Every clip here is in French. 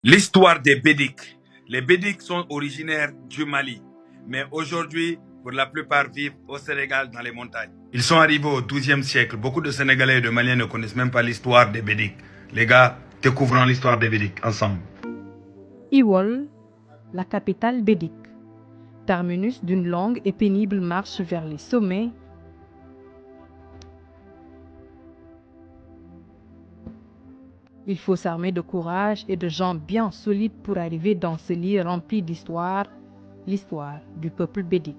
L'histoire des Bédiques. Les Bédiques sont originaires du Mali, mais aujourd'hui, pour la plupart, vivent au Sénégal dans les montagnes. Ils sont arrivés au XIIe siècle. Beaucoup de Sénégalais et de Maliens ne connaissent même pas l'histoire des Bédiques. Les gars, découvrons l'histoire des Bédiques ensemble. Iwol, la capitale bédique, terminus d'une longue et pénible marche vers les sommets. Il faut s'armer de courage et de jambes bien solides pour arriver dans ce lieu rempli d'histoire, l'histoire du peuple bédique.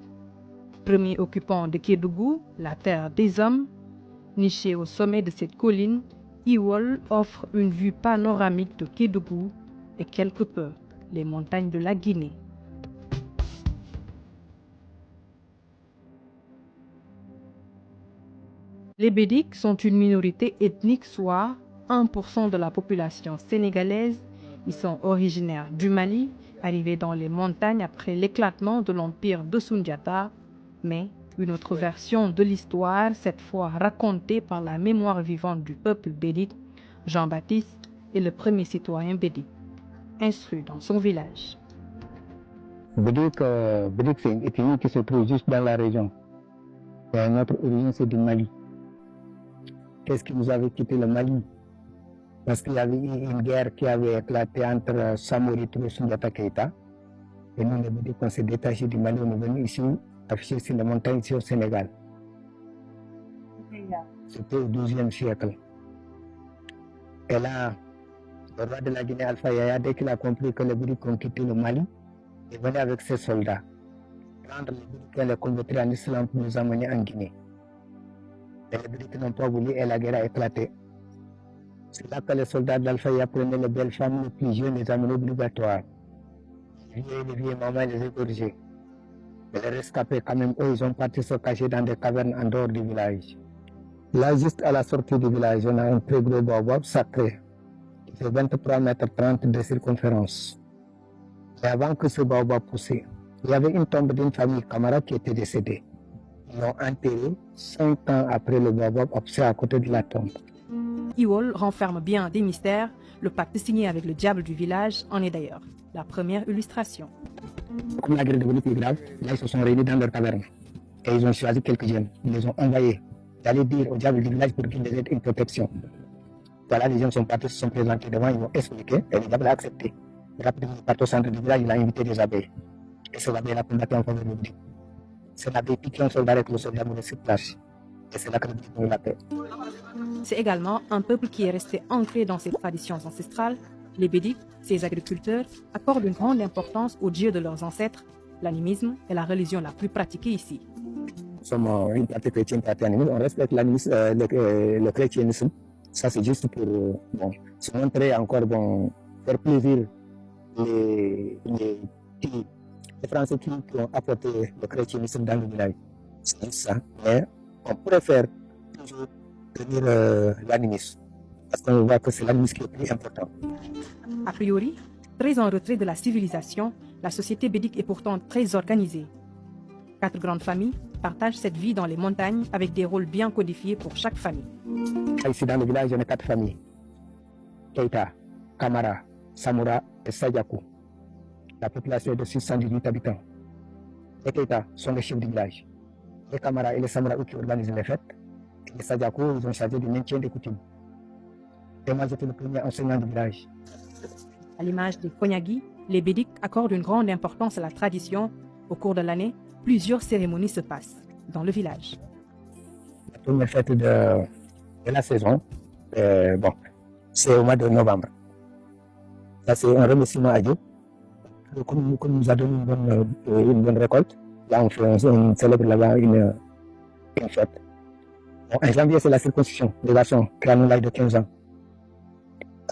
Premier occupant de Kédougou, la terre des hommes, niché au sommet de cette colline, Iwol offre une vue panoramique de Kédougou et quelque peu les montagnes de la Guinée. Les Bédiques sont une minorité ethnique, soit 1% de la population sénégalaise. Ils sont originaires du Mali, arrivés dans les montagnes après l'éclatement de l'empire de Sundiata, mais une autre version de l'histoire, cette fois racontée par la mémoire vivante du peuple bédique, Jean-Baptiste est le premier citoyen bédique, instruit dans son village. Bédique, c'est une ethnie qui se trouve juste dans la région. Et notre origine, c'est du Mali. Qu'est-ce qui nous avait quitté le Mali? Parce qu'il y avait eu une guerre qui avait éclaté entre Samori Touré et Soundiata Keïta. Et nous, les Bédiques, on s'est détachés du Mali, on est venu ici, afficher sur les montagnes, ici au Sénégal. C'était au XIIe siècle. Et là, le roi de la Guinée, Alpha Yaya, dès qu'il a compris que les Bédiques ont quitté le Mali, il venait avec ses soldats prendre les Bédiques et les convertir en islam pour nous amener en Guinée. Et les Bédiques n'ont pas voulu et la guerre a éclaté. C'est là que les soldats d'Alpha Yaya prenaient les belles femmes, les plus jeunes, les amenaient obligatoires. Les vieux mamans les égorgeaient. Mais les rescapés, quand même, eux, ils ont parti se cacher dans des cavernes en dehors du village. Là, juste à la sortie du village, on a un très gros baobab sacré qui fait 23 mètres 30 de circonférence. Et avant que ce baobab poussait, il y avait une tombe d'une famille camarade qui était décédée. Ils l'ont enterré 5 ans après le baobab a poussé à côté de la tombe. Iwol renferme bien des mystères. Le pacte signé avec le diable du village en est d'ailleurs la première illustration. Comme la guerre est devenue plus grave, là ils se sont réunis dans leur caverne. Et ils ont choisi quelques jeunes. Ils les ont envoyés d'aller dire au diable du village pour qu'il les aide une protection. Voilà, les jeunes sont partis, se sont présentés devant, ils ont expliqué et le diable a accepté. Rapidement, il part au centre du village, il a invité des abeilles. Et ces abeilles a combattu en faveur de lui. C'est l'abeille piqué un soldat avec le soldat mourut sur place. Et c'est là que le Bédique a eu la paix. C'est également un peuple qui est resté ancré dans ses traditions ancestrales. Les Bédiques, ces agriculteurs, accordent une grande importance aux dieux de leurs ancêtres. L'animisme est la religion la plus pratiquée ici. Nous sommes une partie chrétienne, partie animiste. On respecte l'animisme, le chrétiennisme. Ça, c'est juste pour se montrer encore, faire plaisir les Français qui ont apporté le chrétiennisme dans le village. C'est juste ça. Mais on pourrait faire toujours tenir l'animisme. Parce qu'on voit que c'est l'animisme qui est le plus important. A priori, très en retrait de la civilisation, la société bédique est pourtant très organisée. 4 grandes familles partagent cette vie dans les montagnes avec des rôles bien codifiés pour chaque famille. Ici dans le village, on a 4 familles. Keïta, Kamara, Samoura et Sadiakou. La population est de 618 habitants. Les Keïta sont les chefs du village. Les Kamara et les Samoura qui organisent les fêtes. Et les Sadiakou, ils ont chargé du maintien des coutumes. Et moi, j'étais le premier enseignant du village. À l'image des Konyagi, les Bédiques accordent une grande importance à la tradition. Au cours de l'année, plusieurs cérémonies se passent dans le village. La première fête de la saison, c'est au mois de novembre. Ça, c'est un remerciement à Dieu. Comme nous a donné une bonne récolte, là, on célèbre là-bas une fête. En janvier, c'est la circoncision des garçons qui ont l'âge de 15 ans.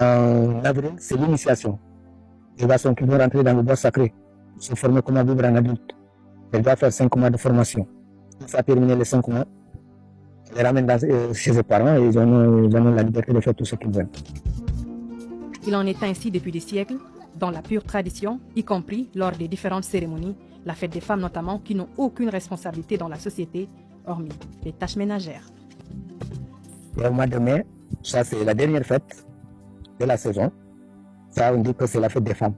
En avril, c'est l'initiation des garçons qui vont rentrer dans le bois sacré pour se former comment vivre en adulte. Ils doivent faire 5 mois de formation. Une fois terminé les 5 mois, ils les ramènent chez leurs parents et ils ont la liberté de faire tout ce qu'ils veulent. Il en est ainsi depuis des siècles, dans la pure tradition, y compris lors des différentes cérémonies, la fête des femmes notamment, qui n'ont aucune responsabilité dans la société, hormis les tâches ménagères. Et au mois de mai, ça c'est la dernière fête de la saison. Ça, on dit que c'est la fête des femmes.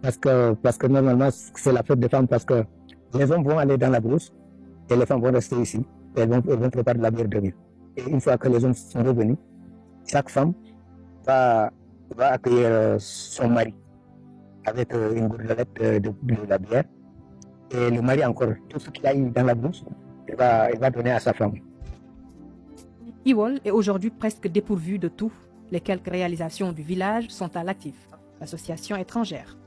Parce que normalement, c'est la fête des femmes parce que les hommes vont aller dans la brousse et les femmes vont rester ici. Et elles vont préparer de la bière de riz. Et une fois que les hommes sont revenus, chaque femme va accueillir son mari avec une gourdelette de la bière. Et le mari encore, tout ce qu'il a eu dans la brousse, il va donner à sa femme. Iwol est aujourd'hui presque dépourvu de tout. Les quelques réalisations du village sont à l'actif. L'association étrangère.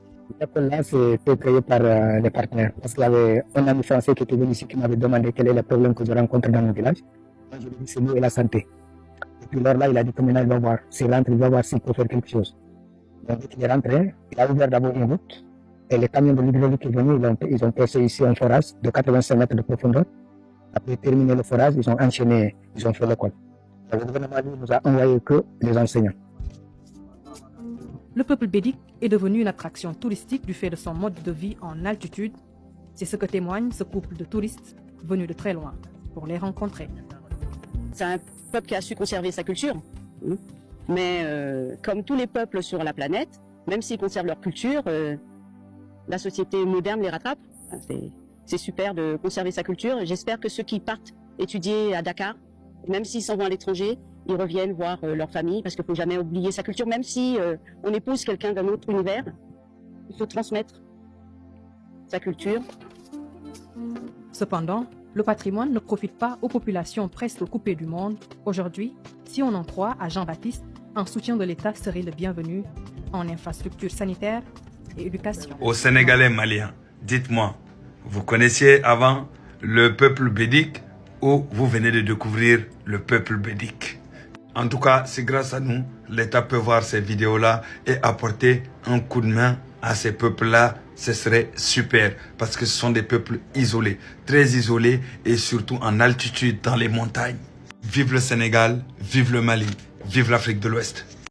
Là, c'était créé par les partenaires. Parce qu'il y avait un ami français qui était venu ici qui m'avait demandé quel est le problème que je rencontre dans le village. Moi, je lui ai dit c'est l'eau et la santé. Et puis là, il a dit que maintenant il va voir. S'il rentre, il va voir s'il peut faire quelque chose. Donc, il est rentré, il a ouvert d'abord une route. Et les camions de l'hydraulique qui sont venus, ils ont percé ici un forage de 85 mètres de profondeur. Après terminer le forage, ils ont enchaîné, ils ont fait l'école. Le gouvernement lui, nous a envoyé que les enseignants. Le peuple bédik est devenu une attraction touristique du fait de son mode de vie en altitude. C'est ce que témoigne ce couple de touristes venus de très loin pour les rencontrer. C'est un peuple qui a su conserver sa culture, mais comme tous les peuples sur la planète, même s'ils conservent leur culture, la société moderne les rattrape. C'est super de conserver sa culture. J'espère que ceux qui partent étudier à Dakar, même s'ils s'en vont à l'étranger, ils reviennent voir leur famille, parce qu'il ne faut jamais oublier sa culture. Même si on épouse quelqu'un d'un autre univers, il faut transmettre sa culture. Cependant, le patrimoine ne profite pas aux populations presque coupées du monde. Aujourd'hui, si on en croit à Jean-Baptiste, un soutien de l'État serait le bienvenu en infrastructure sanitaire et éducation. Aux Sénégalais maliens, dites-moi, vous connaissiez avant le peuple bédik ou vous venez de découvrir le peuple bédik? En tout cas, c'est grâce à nous, l'État peut voir ces vidéos-là et apporter un coup de main à ces peuples-là. Ce serait super parce que ce sont des peuples isolés, très isolés et surtout en altitude dans les montagnes. Vive le Sénégal, vive le Mali, vive l'Afrique de l'Ouest.